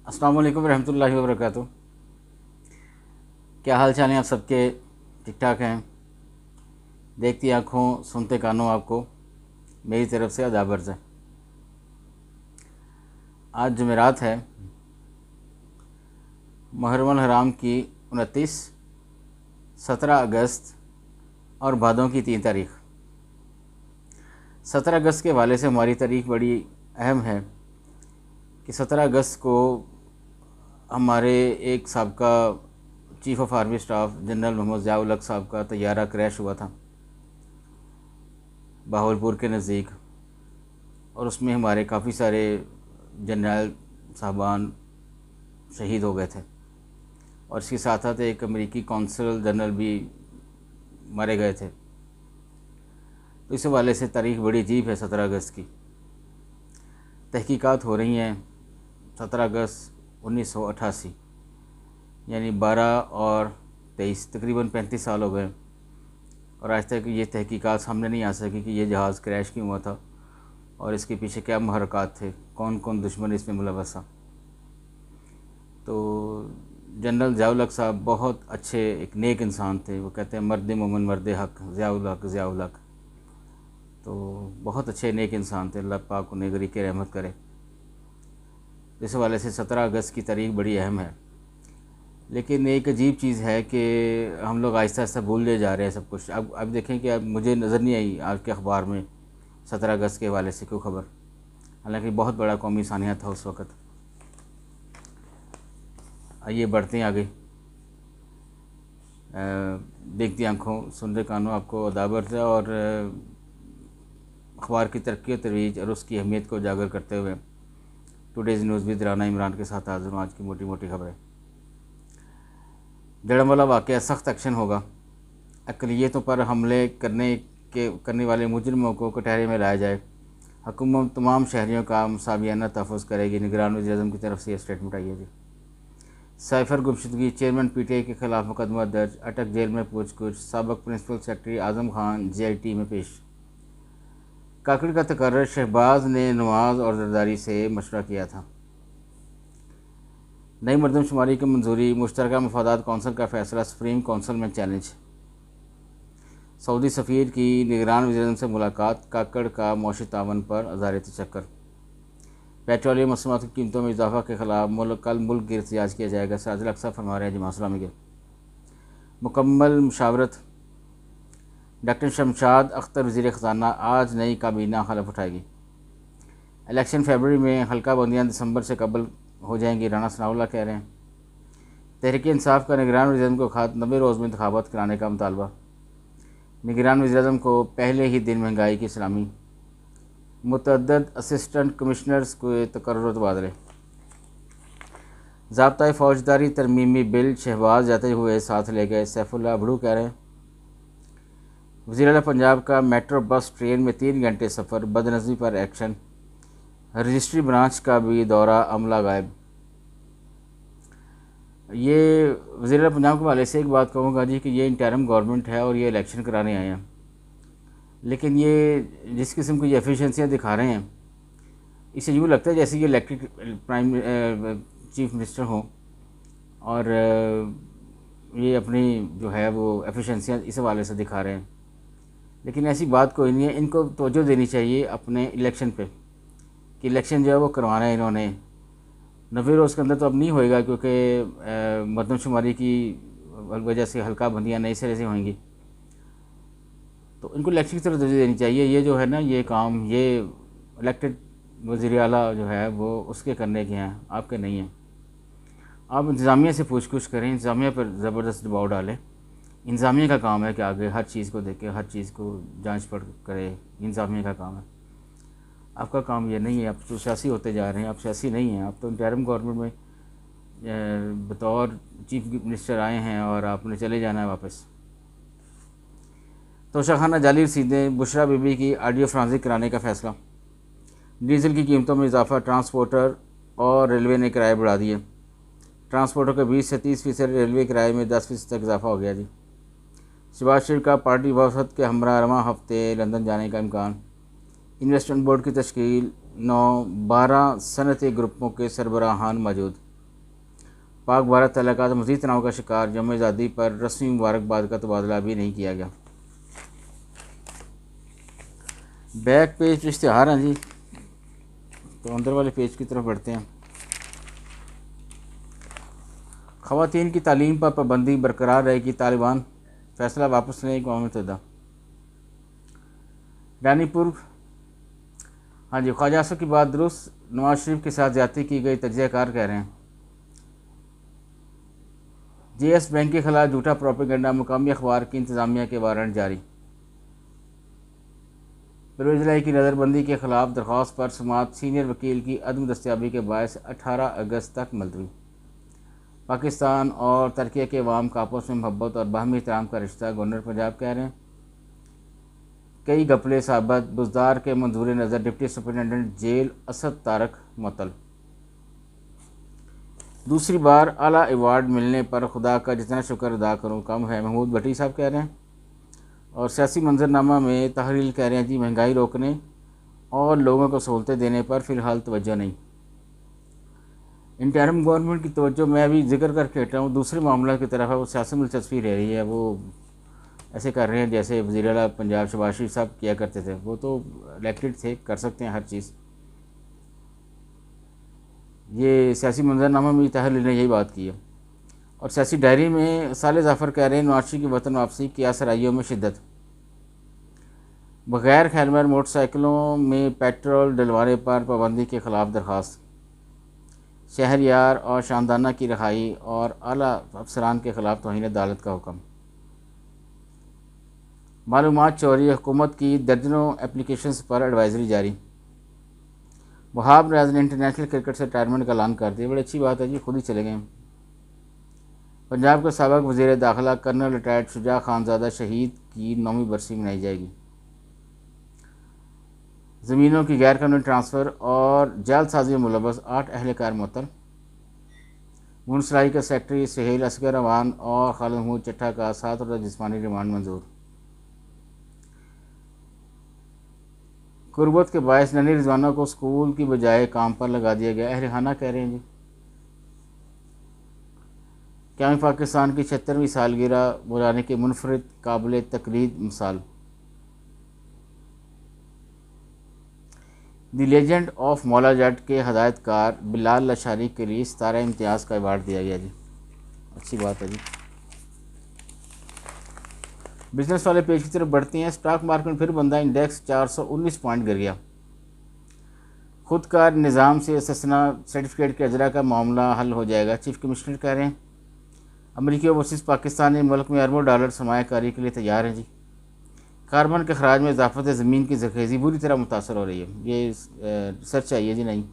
अस्सलाम वालेकुम रहमतुल्लाहि व बरकातुहू। क्या हाल चाल हैं आप सबके? ठीक ठाक हैं? देखती आँखों सुनते कानों आपको मेरी तरफ से आदाब अर्ज़ है। आज जुमेरात है, मुहर्रम हराम की 29, 17 अगस्त और भादों की 3 तारीख। 17 अगस्त के हवाले से हमारी तारीख बड़ी अहम है कि 17 अगस्त को हमारे एक साबका chief of army staff general Mohammad Ziaul Haq साहब का तैयारा क्रैश हुआ था बहावलपुर के नज़दीक, और उसमें हमारे काफ़ी सारे जनरल साहबान शहीद हो गए थे, और इसके साथ साथ एक अमेरिकी कौंसल जनरल भी मारे गए थे। तो इस हवाले से तारीख बड़ी अजीब है 17 अगस्त की। तहकीकात हो रही हैं 17 अगस्त 1988, यानी 12 और 23 तकरीबन 35 साल हो गए, और आज तक ये तहकीकात सामने नहीं आ सकी कि ये जहाज़ क्रैश क्यों हुआ था और इसके पीछे क्या महरक़ात थे, कौन कौन दुश्मन इसमें मुलव्वस था। तो जनरल ज़िया-उल हक़ साहब बहुत अच्छे एक नेक इंसान थे। वो कहते हैं मर्द मोमिन मर्द हक़, ज़िया-उल हक़ ज़िया-उल हक़। तो बहुत अच्छे नेक इंसान थे, अल्लाह पाक उन्हें गरीक़ रहमत करे। इस हवाले से 17 अगस्त की तारीख़ बड़ी अहम है। लेकिन एक अजीब चीज़ है कि हम लोग आहिस्ता आहिस्ता भूलते जा रहे हैं सब कुछ। अब देखें कि अब मुझे नज़र नहीं आई आज के अखबार में 17 अगस्त के हवाले से कोई ख़बर, हालांकि बहुत बड़ा कौमी सानिया था उस वक़्त। आइए बढ़ते हैं आगे। देखती आँखों सुनते कानों आपको अदाबर से, और अखबार की तरक्की और तरोीज और उसकी अहमियत को उजागर करते हुए today's news with Rana Imran के साथ हाज़िर हूँ। आज की मोटी मोटी खबरें। जड़मवाला वाक़या, सख्त एक्शन होगा। अक़लियतों पर हमले करने वाले मुजरिमों को कटहरे में लाया जाए। हुकूमत तमाम शहरियों का मसावियाना तहफ़्फ़ुज़ करेगी। निगरान वज़ीर-ए-आज़म की तरफ से यह स्टेटमेंट आई है जी। साइफ़र गुमशुदगी, चेयरमैन पीटीआई के ख़िलाफ़ मुकदमा दर्ज, अटक, जेल में पूछताछ। साबिक़ principal secretary Azam Khan JIT में पेश। काकड़ का तकर्रर, शहबाज ने नवाज़ और जरदारी से मशवरा किया था। नई मरदमशुमारी की मंजूरी, मुश्तरका मफादात कौंसिल का फ़ैसला सुप्रीम कौंसिल में चैलेंज। सऊदी सफ़ीर की निगरान वज़ीर-ए-आज़म से मुलाकात, काकड़ का मौशी तावन पर अज़हार तशक्कुर। पेट्रोलियम मसनूआत की कीमतों में इजाफा के ख़िलाफ़ कल मुल्क गिर एहतजाज किया जाएगा। साजिद अक्सा फरमा रहे हैं जमात इस्लामी के। मुकम्मल मुशावरत, डॉक्टर शमशाद अख्तर वज़ीर ख़ज़ाना आज नई काबीना हलफ़ उठाएगी। इलेक्शन फरवरी में, हल्का बंदियाँ दिसंबर से कबल हो जाएंगी, राना सनाउल्लाह कह रहे हैं। तहरीक इंसाफ का निगरान वज़ीर-ए-आज़म को ख़त, 90 रोज़ में इंतखाबात कराने का मुतालबा। निगरान वज़ीर-ए-आज़म को पहले ही दिन महंगाई की सलामी। मुतअद्दिद असिस्टेंट कमिश्नर्स को तकर्रुर तबादले। ज़ाब्ता फ़ौजदारी तरमीमी बिल शहबाज जाते हुए साथ ले गए, सैफुल्लाह अबड़ू कह रहे हैं। वज़ीर-ए-आला पंजाब का मेट्रो बस ट्रेन में 3 घंटे सफ़र, बदनज़मी पर एक्शन। रजिस्ट्री ब्रांच का भी दौरा, अमला गायब। ये वज़ीर-ए-आला पंजाब के हवाले से एक बात कहूँगा जी कि ये इंटरिम गवर्नमेंट है और ये इलेक्शन कराने आए हैं, लेकिन ये जिस किस्म की एफिशिएंसियाँ दिखा रहे हैं, इससे यूँ लगता है जैसे ये इलेक्टेड चीफ मिनिस्टर हों और ये अपनी जो है वो एफिशिएंसियाँ इस हवाले से दिखा रहे हैं। लेकिन ऐसी बात कोई नहीं है। इनको तवज्जो देनी चाहिए अपने इलेक्शन पे कि इलेक्शन जो है वो करवाना है इन्होंने। 90 रोज़ के अंदर तो अब नहीं होएगा, क्योंकि मरदमशुमारी की वजह से हल्का बंदियाँ नए सिरे से होंगी। तो इनको इलेक्शन की तरफ तवज्जो देनी चाहिए। ये जो है ना, ये काम ये इलेक्टेड वज़ीर आला जो है वो उसके करने के हैं, आपके नहीं हैं। आप इंतज़ामिया से पूछ करें, इंतज़ामिया पर ज़बरदस्त दबाव डालें। इंतज़ामिया का काम है कि आगे हर चीज़ को देखे, हर चीज़ को जांच पड़ करे, इंतज़ामिया का काम है। आपका काम ये नहीं है। आप तो सियासी होते जा रहे हैं, आप सियासी नहीं हैं। आप तो इंटरिम गवर्नमेंट में बतौर चीफ मिनिस्टर आए हैं और आपने चले जाना है वापस। तोशाखाना जाली रसीदें, बुशरा बीबी की ऑडियो फ्रांसिक कराने का फ़ैसला। डीज़ल की कीमतों में इजाफा, ट्रांसपोर्टर और रेलवे ने किराए बढ़ा दिए। ट्रांसपोर्टर के 20 से 30%, रेलवे किराए में 10% तक इजाफा हो गया जी। शहबाज शरीफ का पार्टी वफद के हमरा रवां हफ्ते लंदन जाने का इम्कान। इन्वेस्टमेंट बोर्ड की तश्कील, 9-12 सनती ग्रुपों के सरबराहान मौजूद। पाक भारत तल्लुकात मज़ीद तनाव का शिकार, यौम आज़ादी पर रस्मी मुबारकबाद का तबादला भी नहीं किया गया। बैक पेज इश्तिहार हैं जी, तो अंदर वाले पेज की तरफ बढ़ते हैं। ख़वातीन की तालीम पर पाबंदी बरकरार रहेगी, तालिबान फैसला वापस लेने अक़वाम मुत्तहिदा। रानीपुर, हाँ जी, ख्वाजा आसिफ की बात दुरुस्त, नवाज शरीफ के साथ ज़्यादती की गई, तज्ज़ियाकार कह रहे हैं। JS बैंक के खिलाफ झूठा प्रोपेगेंडा, मुकामी अखबार की इंतज़ामिया के वारंट जारी। परवेज़ इलाही की नज़रबंदी के खिलाफ दरख्वास्त पर समाअत, सीनियर वकील की अदम दस्तयाबी के बायस 18 अगस्त तक मुलतवी। पाकिस्तान और तुर्की के अवाम का आपस में मोहब्बत और बाहमी एहतराम का रिश्ता, गवर्नर पंजाब कह रहे हैं। कई घपले साबित, बुज़दार के Manzoor Nazar deputy superintendent jail Asad Tariq मुअत्तल। दूसरी बार आला अवार्ड मिलने पर खुदा का जितना शुक्र अदा करूँ कम है, महमूद भट्टी साहब कह रहे हैं। और सियासी मंजरनामा में तहरीर कह रहे हैं जी, महंगाई रोकने और लोगों को सहूलतें देने पर फ़िलहाल तवज्जो नहीं। इंटरिम गवर्नमेंट की तवज्जो मैं अभी जिक्र करके हटा हूँ, दूसरे मामला की तरफ है, वो सियासी दिलचस्पी रह रही है। वो ऐसे कर रहे हैं जैसे वज़ीर आला पंजाब शहबाज शरीफ साहब किया करते थे, वो तो इलेक्टेड थे, कर सकते हैं हर चीज़। ये सियासी मंजरनामा में तहरीर ने यही बात की है। और सियासी डायरी में साले जाफ़र कह रहे हैं, नवाज शरीफ की वतन वापसी की असराइयों में शिद्दत। बगैर हेलमेट मोटरसाइकिलों में पेट्रोल डलवाने पर पाबंदी के ख़िलाफ़ दरख्वास्त। शहरयार और शानदाना की रिहाई और आला अफसरान के ख़िलाफ़ तौहीन अदालत का हुक्म। मालूमात चोरी, हुकूमत की दर्जनों एप्लीकेशंस पर एडवाइजरी जारी। वहाब रियाज ने इंटरनेशनल क्रिकेट से रिटायरमेंट का ऐलान कर दिया, बड़ी अच्छी बात है जी, खुद ही चले गए। पंजाब के साबिक़ वज़ीर दाखिला कर्नल रिटायर्ड शुजा खानज़ादा शहीद की 9वीं बरसी मनाई जाएगी। ज़मीनों की गैर कानूनी ट्रांसफ़र और जालसाजी में मुलव्वस 8 अहलकार मुअत्तल। मुनसराई का सेक्रेटरी सुहेल असगर अवान और खालिद महमूद चट्टा का 7 रोज़ा जिस्मानी रिमांड मंजूर। गुर्बत के बायस नन्ही रिजवाना को स्कूल की बजाय काम पर लगा दिया गया, अहल खाना कह रहे हैं जी। क़याम पाकिस्तान की 76वीं सालगिरह बुलाने की मुनफरिद काबिल तकरीद मिसाल। The legend of Maula Jatt के हदायतकार बिलाल लशारी के लिए 17 इम्तियाज़ का अवार्ड दिया गया जी, अच्छी बात है जी। बिजनेस वाले पेज की तरफ बढ़ते हैं। स्टॉक मार्केट फिर बंदा, इंडेक्स 419 पॉइंट गिर गया। खुदकार निज़ाम से इस्तिस्ना सर्टिफिकेट के अजरा का मामला हल हो जाएगा, चीफ कमिश्नर कह रहे हैं। अमरीकी वर्सेस पाकिस्तानी मुल्क में अरबों डॉलर सरमायाकारी के लिए तैयार हैं जी। कार्बन के खराज में इजाफत ज़मीन की ज़रखेज़ी बुरी तरह मुतासर हो रही है, ये रिसर्च चाहिए जी। नहीं,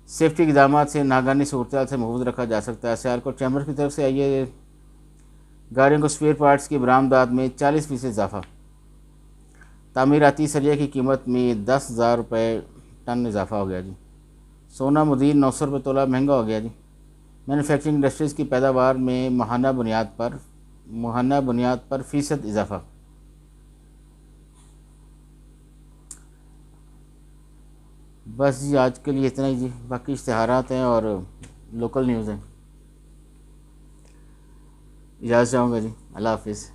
सेफ्टी इक़दामात से नागानी सूरत से महफूज रखा जा सकता है। सियालकोट चैम्बर की तरफ से आइए, गाड़ियों को स्पेयर पार्ट्स की बरामदात में 40% इजाफा। तामीराती सरिया की कीमत में 10,000 रुपये टन इजाफा हो गया जी। सोना मुदीर 900 रुपये तोला महंगा हो गया जी। मैन्युफैक्चरिंग इंडस्ट्रीज़ की पैदावार में माहाना बुनियाद पर फ़ीसद इजाफा। बस जी, आज के लिए इतना ही जी, बाकी इश्तिहारात हैं और लोकल न्यूज़ हैं। इजाज़त चाहूँगा जी, अल्लाह हाफिज़।